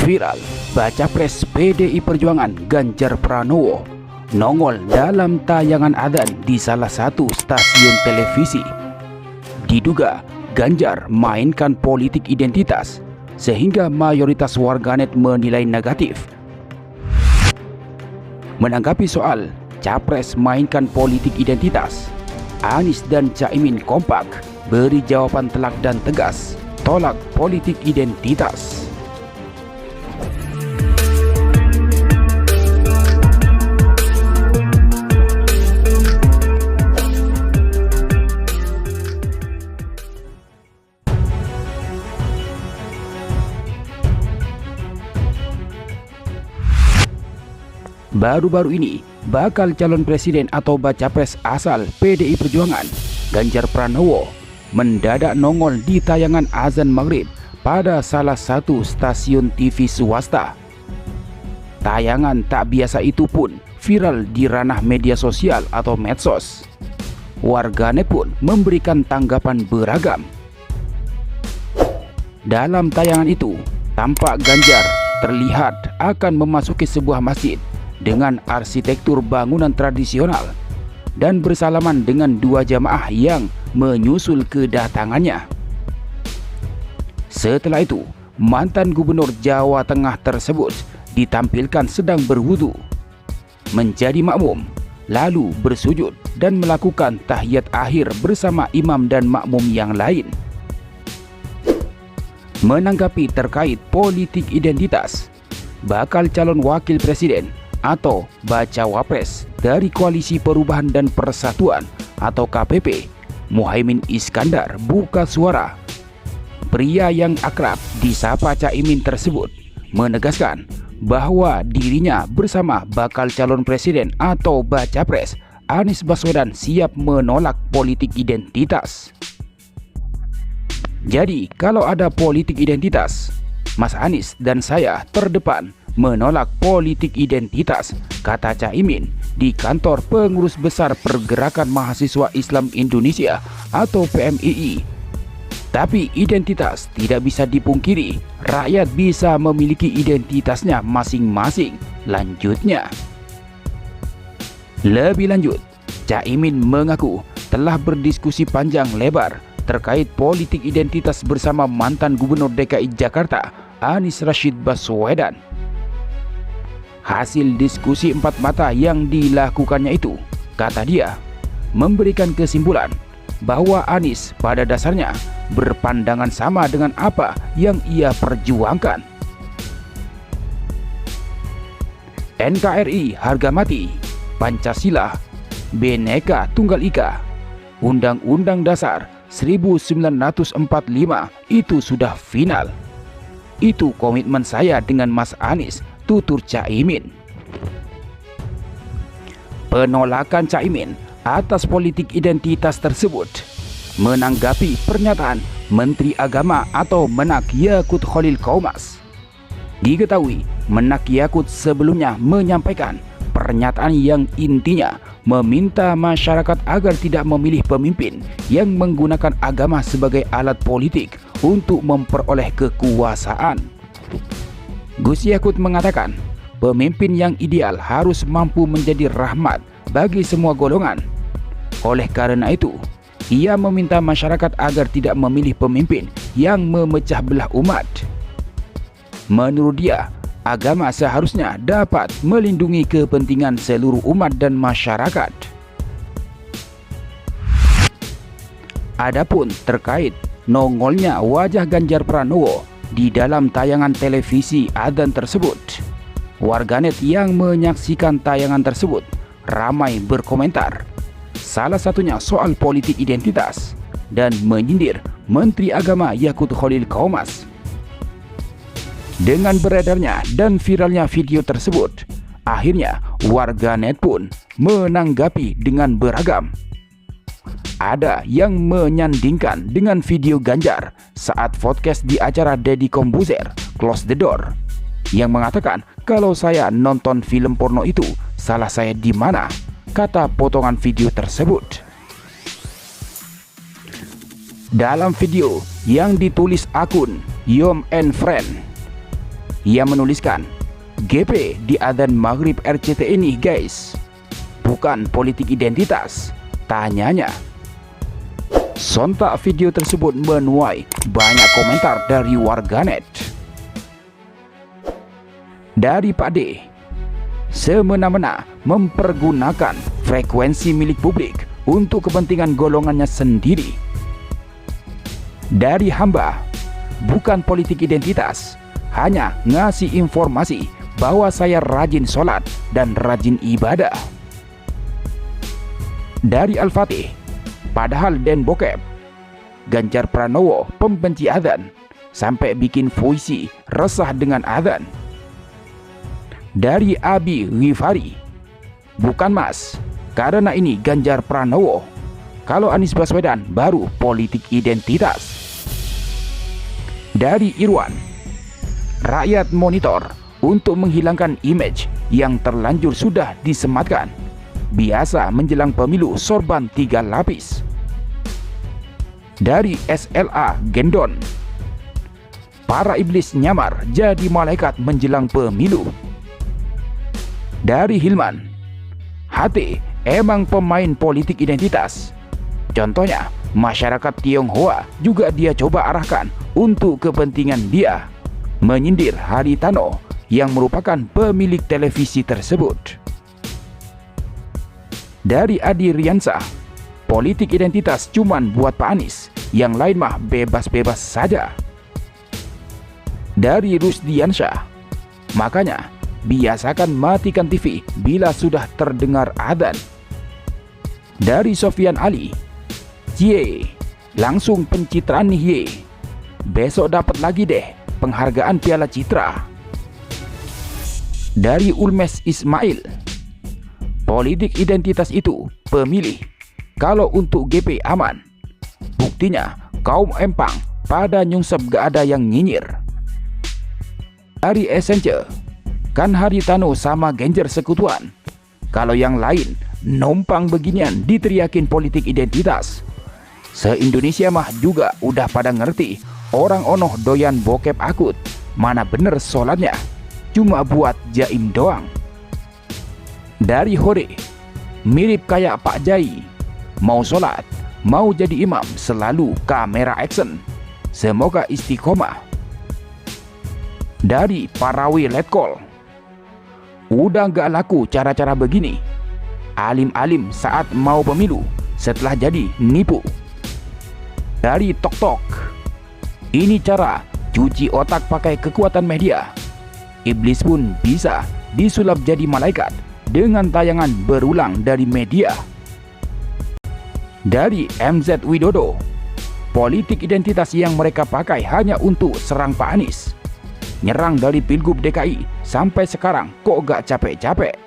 Viral, baca pres PDI Perjuangan Ganjar Pranowo nongol dalam tayangan adzan di salah satu stasiun televisi. Diduga Ganjar mainkan politik identitas sehingga mayoritas warganet menilai negatif. Menanggapi soal Capres mainkan politik identitas, Anies dan Caimin kompak beri jawaban telak dan tegas, tolak politik identitas. Baru-baru ini, bakal calon presiden atau baca pres asal PDI Perjuangan, Ganjar Pranowo, mendadak nongol di tayangan azan maghrib pada salah satu stasiun TV swasta. Tayangan tak biasa itu pun viral di ranah media sosial atau medsos. Warganet pun memberikan tanggapan beragam. Dalam tayangan itu, tampak Ganjar terlihat akan memasuki sebuah masjid dengan arsitektur bangunan tradisional dan bersalaman dengan dua jamaah yang menyusul kedatangannya. Setelah itu, mantan gubernur Jawa Tengah tersebut ditampilkan sedang berwudu, menjadi makmum, lalu bersujud dan melakukan tahiyat akhir bersama imam dan makmum yang lain. Menanggapi terkait politik identitas, bakal calon wakil presiden atau bacawa pres dari Koalisi Perubahan dan Persatuan atau KPP, Muhaimin Iskandar buka suara. Pria yang akrab disapa Caimin tersebut menegaskan bahwa dirinya bersama bakal calon presiden atau baca pres Anies Baswedan siap menolak politik identitas. Jadi kalau ada politik identitas, Mas Anies dan saya terdepan menolak politik identitas, kata Caimin di kantor Pengurus Besar Pergerakan Mahasiswa Islam Indonesia atau PMII. Tapi identitas tidak bisa dipungkiri, rakyat bisa memiliki identitasnya masing-masing, lanjutnya. Lebih lanjut, Caimin mengaku telah berdiskusi panjang lebar terkait politik identitas bersama mantan Gubernur DKI Jakarta Anies Rashid Baswedan. Hasil diskusi empat mata yang dilakukannya itu, kata dia, memberikan kesimpulan bahwa Anies pada dasarnya berpandangan sama dengan apa yang ia perjuangkan. NKRI harga mati, Pancasila, Bhinneka Tunggal Ika, Undang-Undang Dasar 1945 itu sudah final. Itu komitmen saya dengan Mas Anies, tutur Caimin. Penolakan Caimin atas politik identitas tersebut menanggapi pernyataan Menteri Agama atau Menak Yakut Khalil Qomas. Diketahui Menak Yakut sebelumnya menyampaikan pernyataan yang intinya meminta masyarakat agar tidak memilih pemimpin yang menggunakan agama sebagai alat politik untuk memperoleh kekuasaan. Gus Yakut mengatakan, pemimpin yang ideal harus mampu menjadi rahmat bagi semua golongan. Oleh karena itu, ia meminta masyarakat agar tidak memilih pemimpin yang memecah belah umat. Menurut dia, agama seharusnya dapat melindungi kepentingan seluruh umat dan masyarakat. Adapun terkait nongolnya wajah Ganjar Pranowo di dalam tayangan televisi adzan tersebut, warganet yang menyaksikan tayangan tersebut ramai berkomentar, salah satunya soal politik identitas dan menyindir Menteri Agama Yakut Khalil Qomas. Dengan beredarnya dan viralnya video tersebut, akhirnya warganet pun menanggapi dengan beragam. Ada yang menyandingkan dengan video Ganjar saat podcast di acara Deddy Corbuzier, Close the Door, yang mengatakan kalau saya nonton film porno itu salah saya di mana, kata potongan video tersebut. Dalam video yang ditulis akun Yom and Friend Ia menuliskan, GP di adzan maghrib RCTI ini guys, bukan politik identitas, tanyanya. Sontak video tersebut menuai banyak komentar dari warganet. Dari Pak D, semena-mena mempergunakan frekuensi milik publik untuk kepentingan golongannya sendiri. Dari Hamba, bukan politik identitas, hanya ngasih informasi bahwa saya rajin sholat dan rajin ibadah. Dari Al-Fatih, padahal Den Bokep, Ganjar Pranowo pembenci adzan, sampai bikin puisi resah dengan adzan. Dari Abi Ghifari, bukan mas, karena ini Ganjar Pranowo, kalau Anies Baswedan baru politik identitas. Dari Irwan, rakyat monitor untuk menghilangkan image yang terlanjur sudah disematkan. Biasa menjelang pemilu sorban 3 lapis. Dari SLA Gendon, para iblis nyamar jadi malaikat menjelang pemilu. Dari Hilman, HT emang pemain politik identitas. Contohnya, masyarakat Tionghoa juga dia coba arahkan untuk kepentingan dia. Menyindir Haritano yang merupakan pemilik televisi tersebut. Dari Adi Riansa, politik identitas cuman buat Pak Anies, yang lain mah bebas-bebas saja. Dari Rusdiansyah, makanya biasakan matikan TV bila sudah terdengar adzan. Dari Sofian Ali, Cie, langsung pencitraan nih ye, besok dapat lagi deh penghargaan Piala Citra. Dari Ulmes Ismail, politik identitas itu pemilih, kalau untuk GP aman. Buktinya kaum empang pada nyungsep gak ada yang nyinyir. Dari Essence, kan Haritano sama Ganjar sekutuan, kalau yang lain numpang beginian diteriakin politik identitas. Se-Indonesia mah juga udah pada ngerti, orang onoh doyan bokep akut, mana bener sholatnya, cuma buat jaim doang. Dari Hore, mirip kayak Pak Jai, mau sholat, mau jadi imam selalu kamera action, semoga istiqomah. Dari Parawi Letkol, udah gak laku cara-cara begini, alim-alim saat mau pemilu, setelah jadi nipu. Dari Tok Tok, ini cara cuci otak pakai kekuatan media. Iblis pun bisa disulap jadi malaikat dengan tayangan berulang dari media. Dari MZ Widodo, politik identitas yang mereka pakai hanya untuk serang Pak Anies. Nyerang dari Pilgub DKI sampai sekarang kok gak capek-capek.